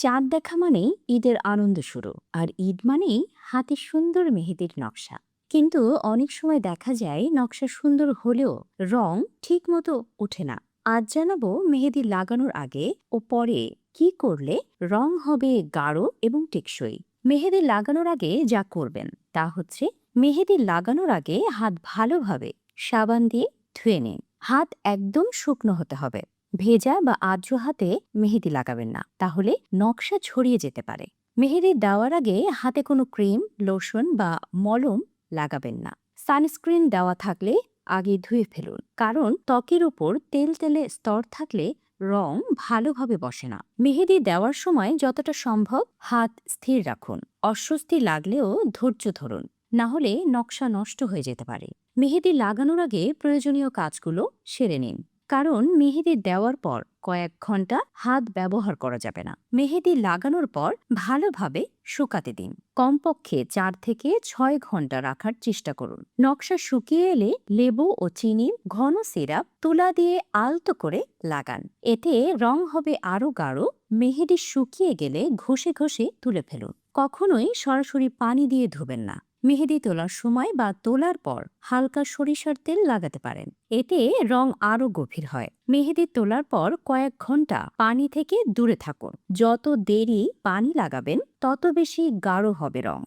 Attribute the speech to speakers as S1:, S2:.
S1: চাঁদ দেখা মানেই ঈদের আনন্দ শুরু, আর ঈদ মানেই হাতে সুন্দর মেহেদির নকশা। কিন্তু অনেক সময় দেখা যায় নকশা সুন্দর হলেও রং ঠিক মতো ওঠে না। আজ জানাবো মেহেদি লাগানোর আগে ও পরে কি করলে রং হবে গাঢ় এবং টেকসই। মেহেদি লাগানোর আগে যা করবেন তা হচ্ছে, মেহেদি লাগানোর আগে হাত ভালোভাবে সাবান দিয়ে ধুয়ে নিন। হাত একদম শুকনো হতে হবে। ভেজা বা আর্দ্র হাতে মেহেদি লাগাবেন না, তাহলে নকশা ছড়িয়ে যেতে পারে। মেহেদি দেওয়ার আগে হাতে কোনো ক্রিম, লোশন বা মলম লাগাবেন না। সানস্ক্রিন দেওয়া থাকলে আগে ধুয়ে ফেলুন, কারণ ত্বকের উপর তেল তেলে স্তর থাকলে রং ভালোভাবে বসে না। মেহেদি দেওয়ার সময় যতটা সম্ভব হাত স্থির রাখুন। অস্বস্তি লাগলেও ধৈর্য ধরুন, না হলে নকশা নষ্ট হয়ে যেতে পারে। মেহেদি লাগানোর আগে প্রয়োজনীয় কাজগুলো সেরে নিন, কারণ মেহেদি দেওয়ার পর কয়েক ঘন্টা হাত ব্যবহার করা যাবে না। মেহেদি লাগানোর পর ভালোভাবে শুকাতে দিন। কমপক্ষে 4 থেকে 6 ঘন্টা রাখার চেষ্টা করুন। নকশা শুকিয়ে এলে লেবু ও চিনির ঘন সিরাপ তুলা দিয়ে আলতো করে লাগান। এতে রং হবে আরো গাঢ়। মেহেদি শুকিয়ে গেলে ঘষে ঘষে তুলে ফেলুন। কখনোই সরাসরি পানি দিয়ে ধুবেন না। মেহেদি তোলার সময় বা তোলার পর হালকা সরিষার তেল লাগাতে পারেন, এতে রং আরো গভীর হয়। মেহেদি তোলার পর কয়েক ঘন্টা পানি থেকে দূরে থাকুন। যত দেরি পানি লাগাবেন তত বেশি গাঢ় হবে রং।